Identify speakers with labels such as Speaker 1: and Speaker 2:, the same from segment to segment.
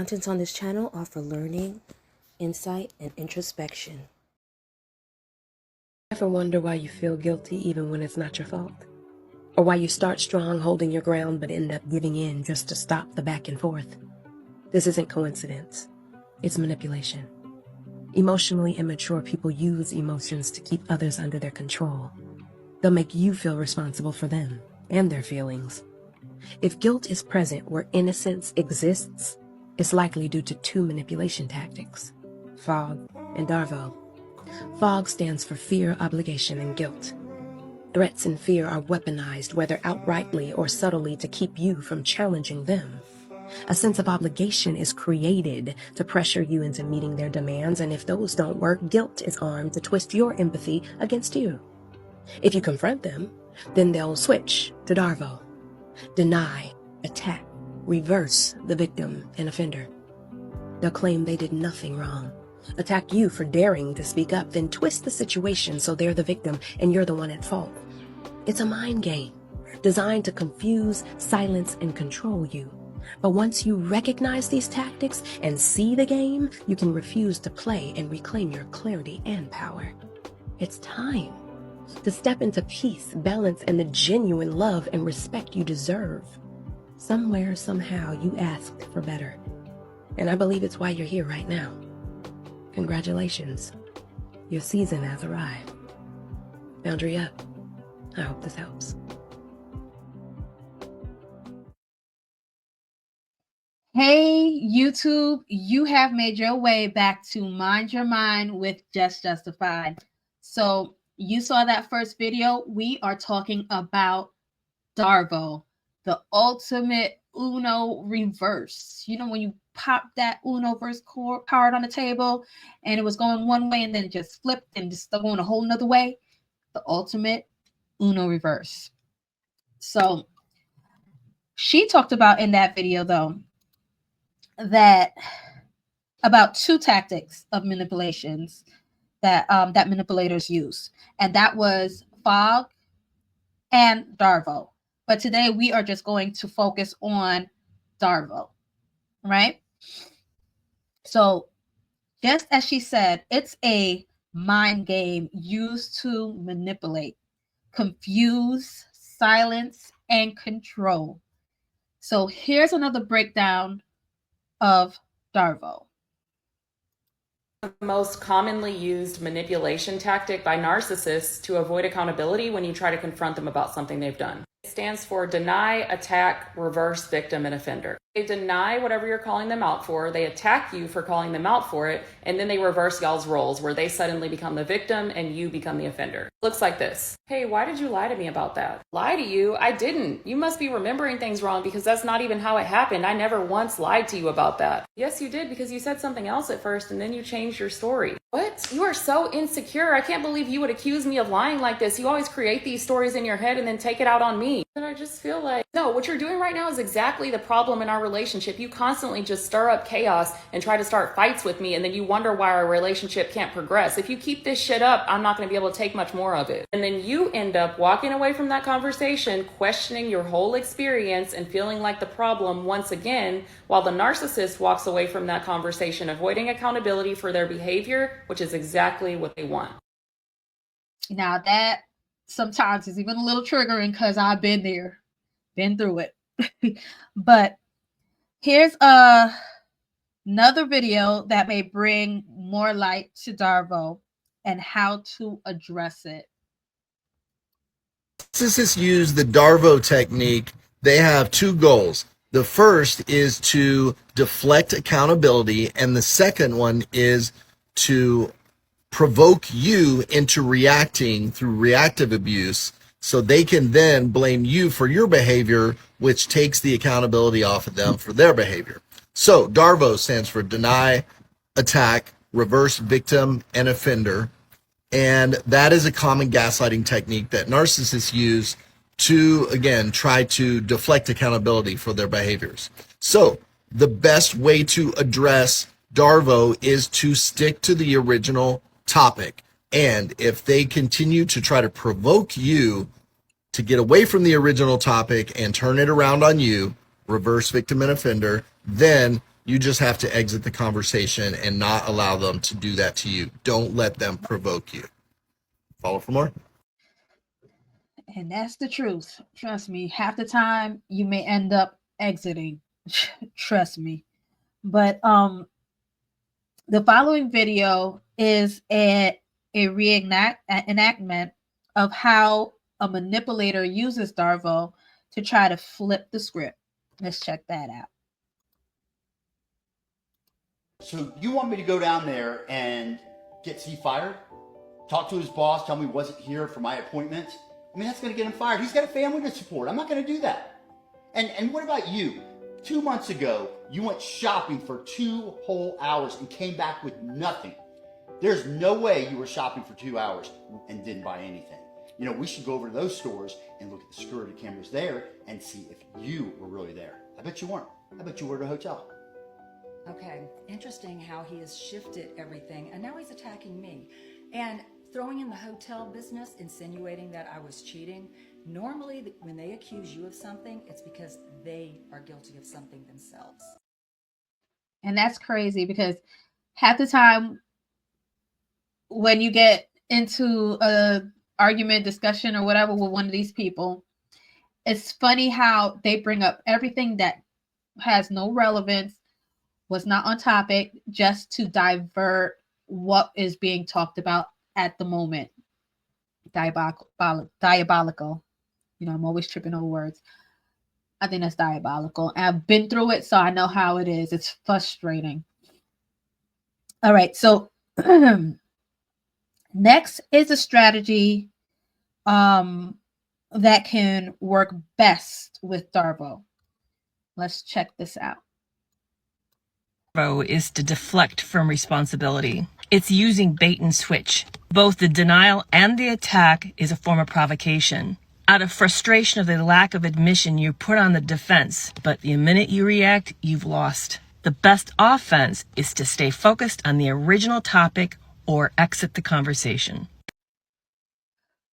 Speaker 1: contents on this channel are for learning, insight, and introspection. Ever wonder why you feel guilty even when it's not your fault? Or why you start strong holding your ground but end up giving in just to stop the back and forth? This isn't coincidence. It's manipulation. Emotionally immature people use emotions to keep others under their control. They'll make you feel responsible for them and their feelings. If guilt is present where innocence exists, it's likely due to two manipulation tactics: FOG and D.A.R.V.O. FOG stands for fear, obligation, and guilt. Threats and fear are weaponized, whether outrightly or subtly, to keep you from challenging them. A sense of obligation is created to pressure you into meeting their demands, and if those don't work, guilt is armed to twist your empathy against you. If you confront them, then they'll switch to D.A.R.V.O. Deny, attack, reverse the victim and offender. They'll claim they did nothing wrong, attack you for daring to speak up, then twist the situation so they're the victim and you're the one at fault. It's a mind game designed to confuse, silence, and control you. But once you recognize these tactics and see the game, you can refuse to play and reclaim your clarity and power. It's time to step into peace, balance, and the genuine love and respect you deserve. Somewhere, somehow, you asked for better. And I believe it's why you're here right now. Congratulations. Your season has arrived. Boundary up. I hope this helps.
Speaker 2: Hey, YouTube, you have made your way back to Mind Your Mind with Just Justified. So you saw that first video. We are talking about D.A.R.V.O, the ultimate Uno reverse. You know, when you pop that Uno verse card on the table and it was going one way and then just flipped and just going a whole nother way. The ultimate Uno reverse. So she talked about in that video, though, that about two tactics of manipulations that that manipulators use, and that was FOG and D.A.R.V.O. But today we are just going to focus on D.A.R.V.O, right? So just as she said, it's a mind game used to manipulate, confuse, silence, and control. So here's another breakdown of D.A.R.V.O.
Speaker 3: The most commonly used manipulation tactic by narcissists to avoid accountability when you try to confront them about something they've done. It stands for deny, attack, reverse, victim, and offender. They deny whatever you're calling them out for, they attack you for calling them out for it, and then they reverse y'all's roles where they suddenly become the victim and you become the offender. It looks like this. Hey, why did you lie to me about that? Lie to you? I didn't. You must be remembering things wrong because that's not even how it happened. I never once lied to you about that. Yes, you did, because you said something else at first and then you changed your story. What? You are so insecure. I can't believe you would accuse me of lying like this. You always create these stories in your head and then take it out on me. And I just feel like, no, what you're doing right now is exactly the problem in our relationship. You constantly just stir up chaos and try to start fights with me, and then you wonder why our relationship can't progress. If you keep this shit up, I'm not going to be able to take much more of it. And then you end up walking away from that conversation, questioning your whole experience and feeling like the problem once again, while the narcissist walks away from that conversation, avoiding accountability for their behavior, which is exactly what they want.
Speaker 2: Now that sometimes is even a little triggering because I've been there, been through it. But here's another video that may bring more light to D.A.R.V.O and how to address it.
Speaker 4: Narcissists use the D.A.R.V.O technique. They have two goals. The first is to deflect accountability, and the second one is to provoke you into reacting through reactive abuse so they can then blame you for your behavior, which takes the accountability off of them for their behavior. So D.A.R.V.O stands for deny, attack, reverse, victim, and offender. And that is a common gaslighting technique that narcissists use to, again, try to deflect accountability for their behaviors. So the best way to address D.A.R.V.O is to stick to the original topic. And if they continue to try to provoke you to get away from the original topic and turn it around on you, reverse, victim, and offender, then You just have to exit the conversation and not allow them to do that to you. Don't let them provoke you. Follow for more.
Speaker 2: And that's the truth. Trust me. Half the time you may end up exiting. Trust me. But the following video is an enactment of how a manipulator uses D.A.R.V.O to try to flip the script. Let's check that out.
Speaker 5: So you want me to go down there and get C fired? Talk to his boss, tell me he wasn't here for my appointment? I mean, that's going to get him fired. He's got a family to support. I'm not going to do that. And what about you? 2 months ago, you went shopping for 2 whole hours and came back with nothing. There's no way you were shopping for 2 hours and didn't buy anything. You know, we should go over to those stores and look at the security cameras there and see if you were really there. I bet you weren't. I bet you were at a hotel.
Speaker 6: Okay, interesting how he has shifted everything, and now he's attacking me. And throwing in the hotel business, insinuating that I was cheating. Normally, when they accuse you of something, it's because they are guilty of something themselves.
Speaker 2: And that's crazy because half the time when you get into a argument, discussion, or whatever with one of these people, it's funny how they bring up everything that has no relevance, was not on topic, just to divert what is being talked about at the moment. Diabolical. You know, I'm always tripping over words. I think that's diabolical. And I've been through it, so I know how it is. It's frustrating. All right, so next is a strategy that can work best with D.A.R.V.O. Let's check this out.
Speaker 7: D.A.R.V.O is to deflect from responsibility. It's using bait and switch. Both the denial and the attack is a form of provocation. Out of frustration of the lack of admission, you put on the defense, but the minute you react, you've lost. The best offense is to stay focused on the original topic or exit the conversation.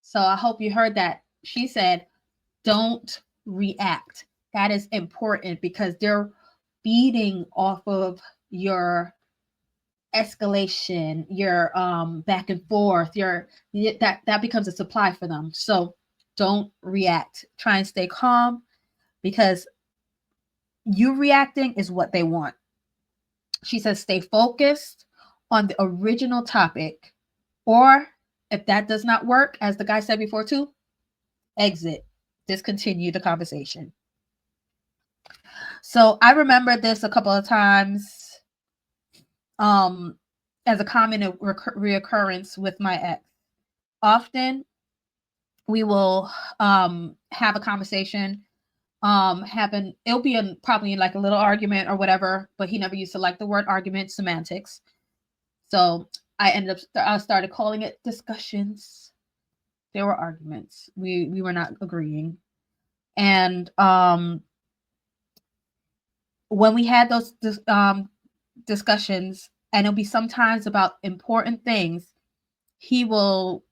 Speaker 2: So I hope you heard that. She said, don't react. That is important because they're feeding off of your escalation, your back and forth, that becomes a supply for them. So don't react. Try and stay calm because you reacting is what they want. She says stay focused on the original topic, or if that does not work, as the guy said before too, exit, discontinue the conversation. So I remember this a couple of times as a common reoccurrence with my ex. Often we will have a conversation happen. It'll be probably like a little argument or whatever, but he never used to like the word argument, semantics. So I started calling it discussions. There were arguments. We were not agreeing. And when we had those discussions, and it'll be sometimes about important things, he will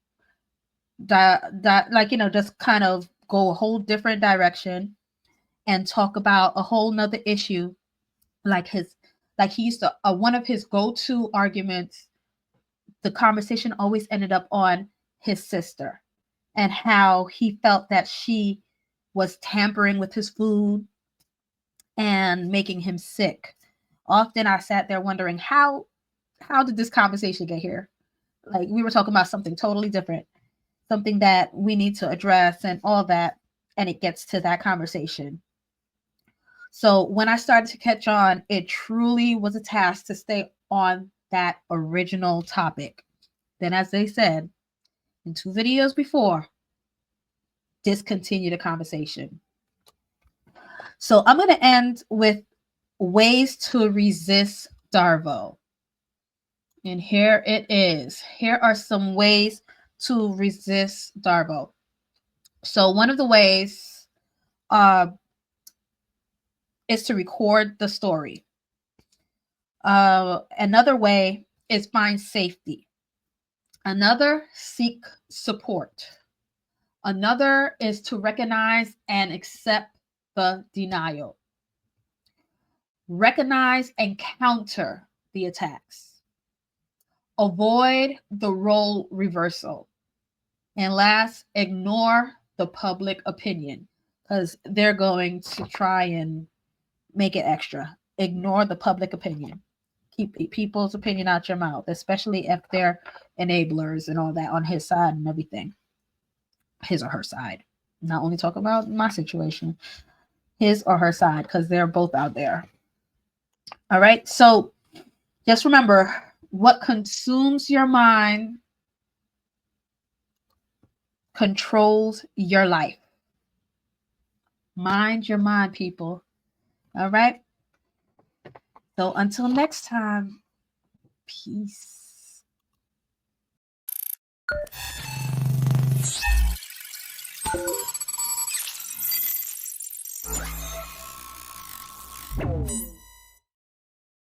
Speaker 2: just kind of go a whole different direction and talk about a whole nother issue. Like he used to, one of his go-to arguments, the conversation always ended up on his sister and how he felt that she was tampering with his food and making him sick. Often I sat there wondering, how did this conversation get here? Like, we were talking about something totally different, something that we need to address and all that, and it gets to that conversation. So when I started to catch on, it truly was a task to stay on that original topic. Then, as they said in 2 videos before, discontinue the conversation. So I'm going to end with ways to resist D.A.R.V.O. And here it is. Here are some ways to resist D.A.R.V.O. So one of the ways is to record the story. Another way is find safety. Another, seek support. Another is to recognize and accept the denial. Recognize and counter the attacks. Avoid the role reversal. And last, ignore the public opinion, because they're going to try and make it extra. Ignore the public opinion. Keep people's opinion out your mouth, especially if they're enablers and all that on his side and everything. His or her side. Not only talk about my situation, his or her side, because they're both out there. All right. So just remember, what consumes your mind controls your life. Mind your mind, people. All right. So until next time, peace.